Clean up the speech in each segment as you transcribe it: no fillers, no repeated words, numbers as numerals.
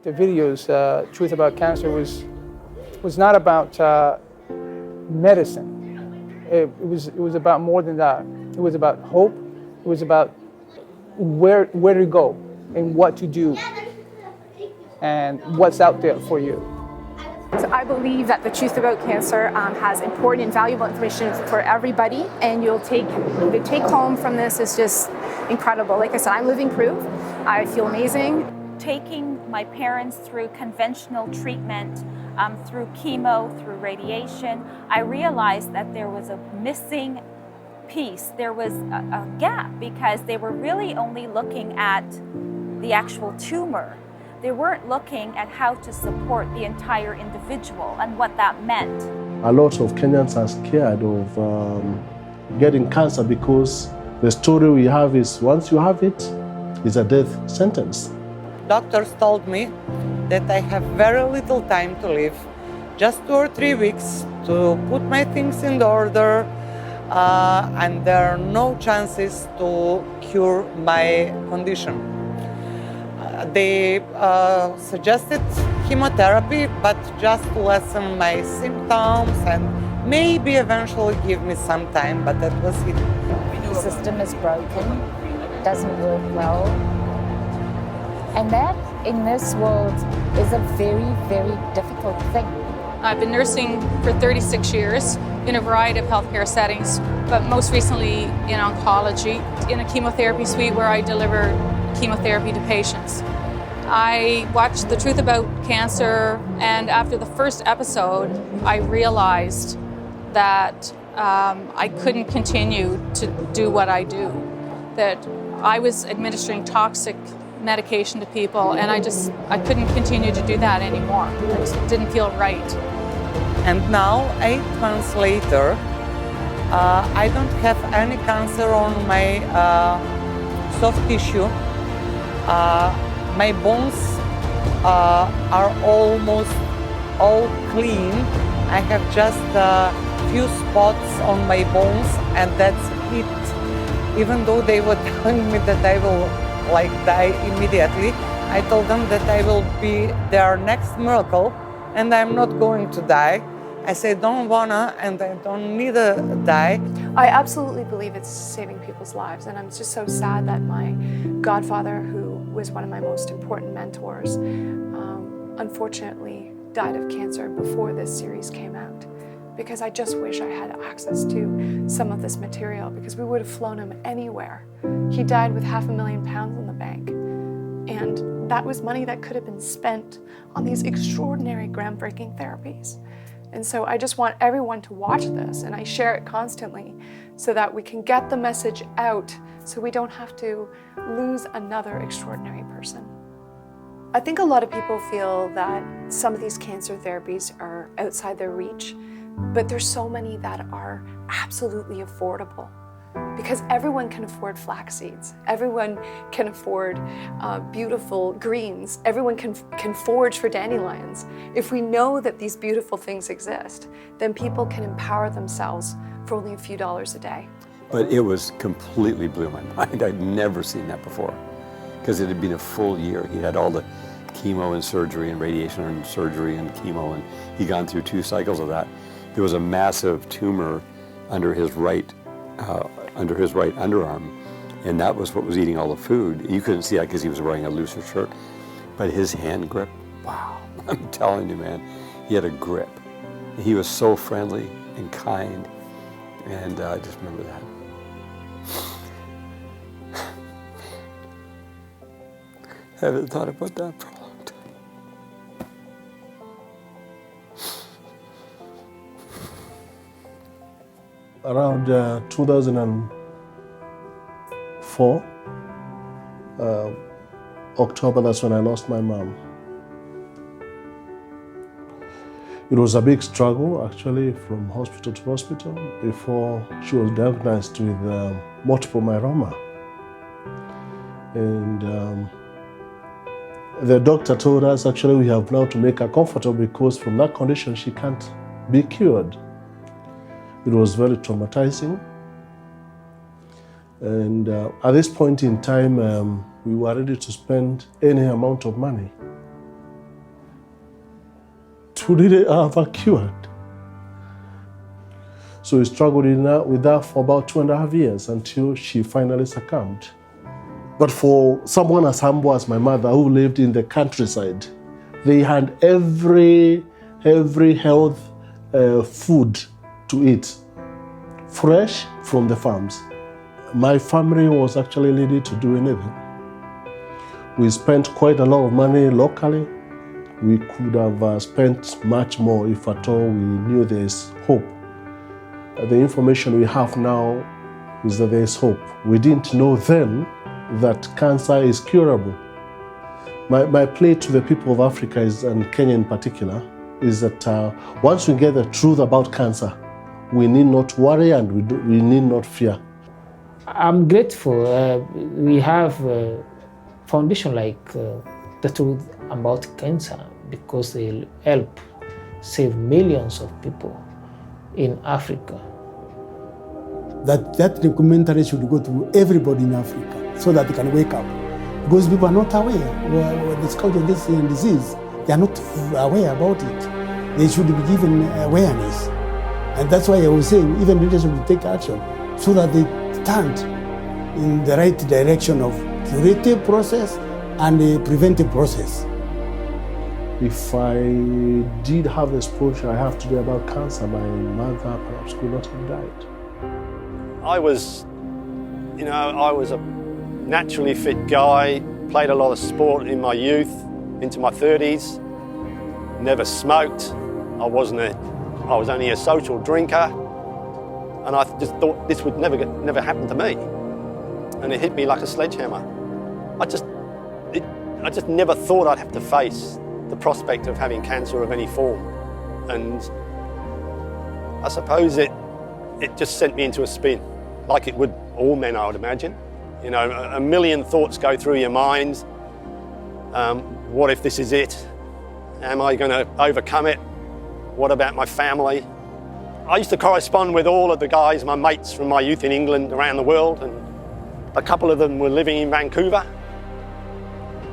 The videos, Truth About Cancer, was not about medicine. It was about more than that. It was about hope. It was about where to go and what to do and what's out there for you. So I believe that the Truth About Cancer has important and valuable information for everybody, and the take home from this is just incredible. Like I said, I'm living proof. I feel amazing. Taking my parents through conventional treatment, through chemo, through radiation, I realized that there was a missing piece. There was a gap because they were really only looking at the actual tumor. They weren't looking at how to support the entire individual and what that meant. A lot of Kenyans are scared of getting cancer because the story we have is once you have it, it's a death sentence. Doctors told me that I have very little time to live, just 2 or 3 weeks to put my things in order, and there are no chances to cure my condition. They suggested chemotherapy, but just to lessen my symptoms and maybe eventually give me some time, but that was it. The system is broken, doesn't work well. And that, in this world, is a very, very difficult thing. I've been nursing for 36 years in a variety of healthcare settings, but most recently in oncology, in a chemotherapy suite where I deliver chemotherapy to patients. I watched The Truth About Cancer, and after the first episode, I realized that I couldn't continue to do what I do, that I was administering toxic medication to people, and I couldn't continue to do that anymore. It just didn't feel right. And now, 8 months later, I don't have any cancer on my soft tissue. My bones are almost all clean. I have just a few spots on my bones, and that's it. Even though they were telling me that I will die immediately, I told them that I will be their next miracle and I'm not going to die. I say don't wanna and I don't need to die. I absolutely believe it's saving people's lives, and I'm just so sad that my godfather, who was one of my most important mentors, unfortunately died of cancer before this series came out, because I just wish I had access to some of this material, because we would have flown him anywhere. He died with £500,000 in the bank, and that was money that could have been spent on these extraordinary, groundbreaking therapies. And so I just want everyone to watch this, and I share it constantly so that we can get the message out so we don't have to lose another extraordinary person. I think a lot of people feel that some of these cancer therapies are outside their reach, but there's so many that are absolutely affordable, because everyone can afford flax seeds, everyone can afford beautiful greens, everyone can forage for dandelions. If we know that these beautiful things exist, then people can empower themselves for only a few dollars a day. But it was completely blew my mind. I'd never seen that before, because it had been a full year. He had all the chemo and surgery and radiation and surgery and chemo, and he'd gone through 2 cycles of that. There was a massive tumor under his right underarm, and that was what was eating all the food. You couldn't see that because he was wearing a looser shirt, but his hand grip, wow, I'm telling you, man, he had a grip. He was so friendly and kind, and I just remember that. I haven't thought about that for a long time. Around 2004, October, that's when I lost my mom. It was a big struggle, actually, from hospital to hospital before she was diagnosed with multiple myeloma. And the doctor told us, actually, we have now to make her comfortable because from that condition, she can't be cured. It was very traumatizing. And at this point in time, we were ready to spend any amount of money really ever cured. So he struggled with that for about 2.5 years until she finally succumbed. But for someone as humble as my mother, who lived in the countryside, they had every health food to eat, fresh from the farms. My family was actually ready to do anything. We spent quite a lot of money locally. We could have spent much more if at all we knew there's hope. The information we have now is that there's hope. We didn't know then that cancer is curable. My plea to the people of Africa and Kenya in particular is that once we get the truth about cancer, we need not worry and we need not fear. I'm grateful we have a foundation like the Truth About Cancer, because they help save millions of people in Africa. That documentary should go to everybody in Africa so that they can wake up. Because people are not aware when the scourge of this disease, they are not aware about it. They should be given awareness. And that's why I was saying even leaders should take action so that they stand in the right direction of curative process and the preventive process. If I did have the exposure I have today about cancer, my mother perhaps could not have died. I was a naturally fit guy, played a lot of sport in my youth, into my 30s, never smoked. I was only a social drinker, and I just thought this would never happen to me. And it hit me like a sledgehammer. I just never thought I'd have to face the prospect of having cancer of any form. And I suppose it just sent me into a spin, like it would all men, I would imagine. You know, a million thoughts go through your mind. What if this is it? Am I going to overcome it? What about my family? I used to correspond with all of the guys, my mates from my youth in England, around the world, and a couple of them were living in Vancouver.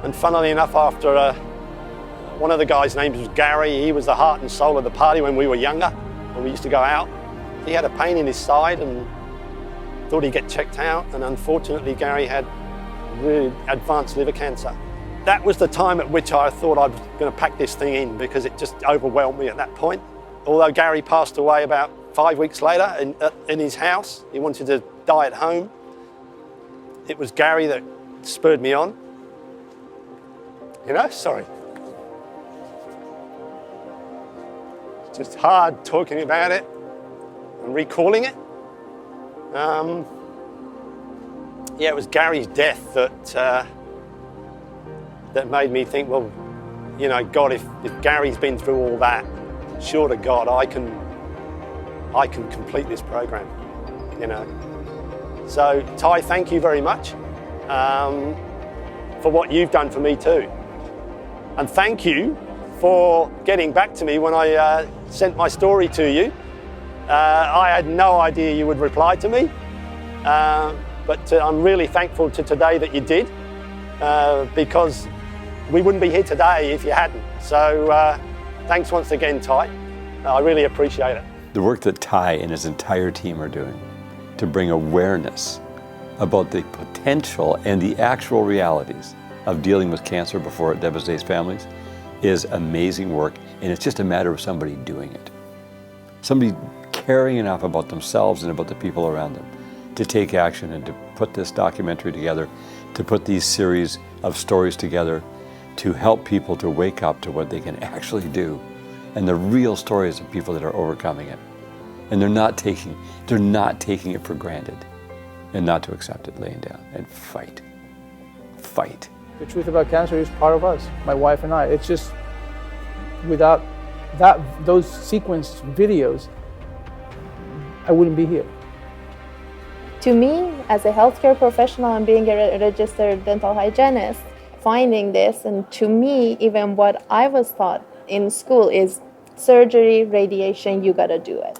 And funnily enough, after one of the guys' names was Gary, he was the heart and soul of the party when we were younger, when we used to go out. He had a pain in his side and thought he'd get checked out, and unfortunately Gary had really advanced liver cancer. That was the time at which I thought I was going to pack this thing in, because it just overwhelmed me at that point. Although Gary passed away about 5 weeks later in his house, he wanted to die at home. It was Gary that spurred me on. Sorry. It's just hard talking about it and recalling it. It was Gary's death that made me think, well, God, if Gary's been through all that, sure to God, I can complete this program, So, Ty, thank you very much for what you've done for me too. And thank you for getting back to me when I sent my story to you. I had no idea you would reply to me, but I'm really thankful to today that you did, because we wouldn't be here today if you hadn't. So thanks once again, Ty. I really appreciate it. The work that Ty and his entire team are doing to bring awareness about the potential and the actual realities of dealing with cancer before it devastates families is amazing work, and it's just a matter of somebody doing it. Somebody caring enough about themselves and about the people around them to take action and to put this documentary together, to put these series of stories together, to help people to wake up to what they can actually do, and the real stories of people that are overcoming it. And they're not taking it for granted, and not to accept it, laying down and fight. The Truth About Cancer is part of us, my wife and I. It's just, without those sequence videos, I wouldn't be here. To me, as a healthcare professional and being a registered dental hygienist, finding this, and to me, even what I was taught in school is surgery, radiation, you gotta do it.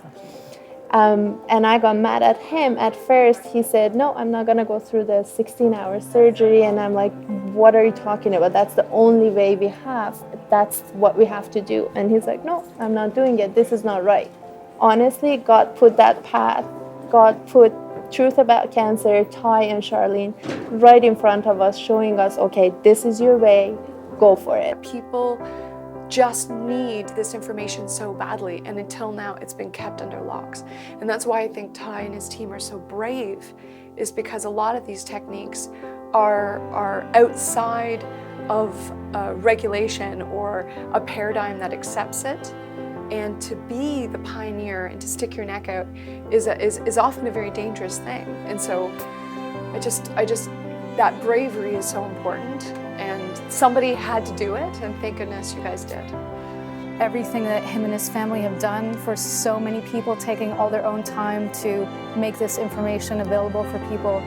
And I got mad at him. At first, he said, no, I'm not going to go through the 16-hour surgery. And I'm like, what are you talking about? That's the only way we have. That's what we have to do. And he's like, no, I'm not doing it. This is not right. Honestly, God put that path. God put Truth About Cancer, Ty and Charlene, right in front of us, showing us, okay, this is your way. Go for it. People just need this information so badly, and until now it's been kept under locks. And that's why I think Ty and his team are so brave, is because a lot of these techniques are outside of regulation or a paradigm that accepts it. And to be the pioneer and to stick your neck out is often a very dangerous thing. And so I just that bravery is so important, and somebody had to do it, and thank goodness you guys did. Everything that him and his family have done for so many people, taking all their own time to make this information available for people.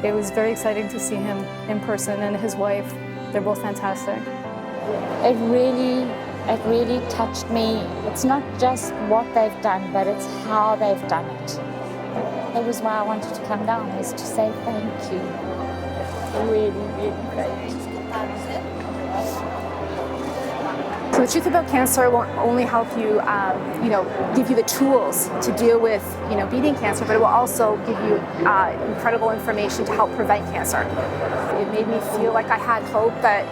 It was very exciting to see him in person, and his wife. They're both fantastic. It really touched me. It's not just what they've done, but it's how they've done it. That was why I wanted to come down, is to say thank you. Really, really great. So the Truth About Cancer won't only help you, give you the tools to deal with, beating cancer, but it will also give you incredible information to help prevent cancer. It made me feel like I had hope that,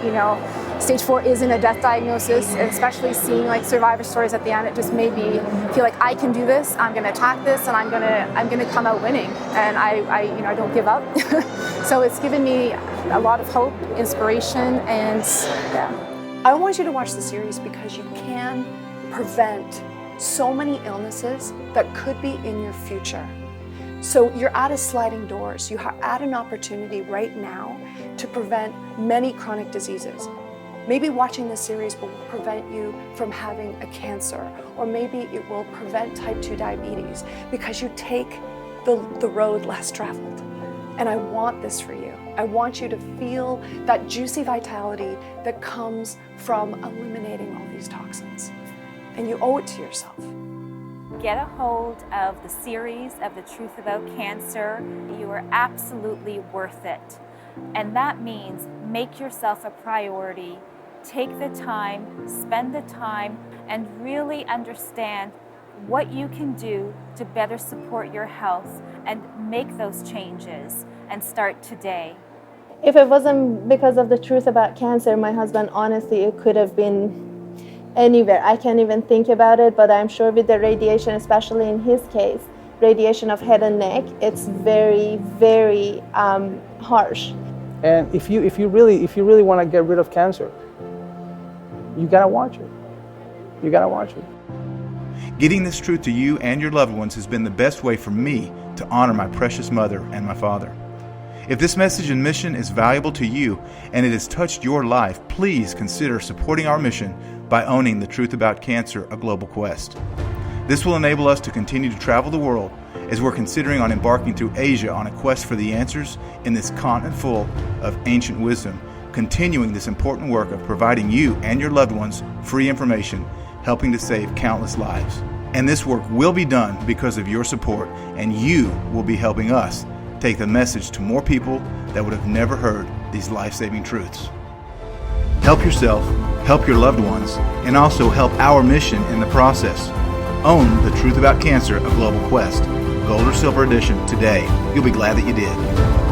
stage 4 isn't a death diagnosis, and especially seeing like survivor stories at the end, it just made me feel like I can do this. I'm going to attack this, and I'm going to come out winning, and I don't give up. So it's given me a lot of hope, inspiration, and yeah. I want you to watch the series because you can prevent so many illnesses that could be in your future. So you're at a sliding doors. You are at an opportunity right now to prevent many chronic diseases. Maybe watching this series will prevent you from having a cancer, or maybe it will prevent type 2 diabetes because you take the road less traveled. And I want this for you. I want you to feel that juicy vitality that comes from eliminating all these toxins. And you owe it to yourself. Get a hold of the series of The Truth About Cancer. You are absolutely worth it. And that means make yourself a priority. Take the time, spend the time, and really understand what you can do to better support your health and make those changes, and start today. If it wasn't because of the Truth About Cancer, my husband, honestly, it could have been anywhere. I can't even think about it, but I'm sure with the radiation, especially in his case, radiation of head and neck, it's very, very harsh. And if you really want to get rid of cancer, you gotta watch it. You gotta watch it. Getting this truth to you and your loved ones has been the best way for me to honor my precious mother and my father. If this message and mission is valuable to you and it has touched your life, please consider supporting our mission by owning The Truth About Cancer, a global quest. This will enable us to continue to travel the world as we're considering on embarking through Asia on a quest for the answers in this continent full of ancient wisdom, continuing this important work of providing you and your loved ones free information, helping to save countless lives. And this work will be done because of your support, and you will be helping us take the message to more people that would have never heard these life-saving truths. Help yourself, help your loved ones, and also help our mission in the process. Own The Truth About Cancer, a global quest, gold or silver edition today. You'll be glad that you did.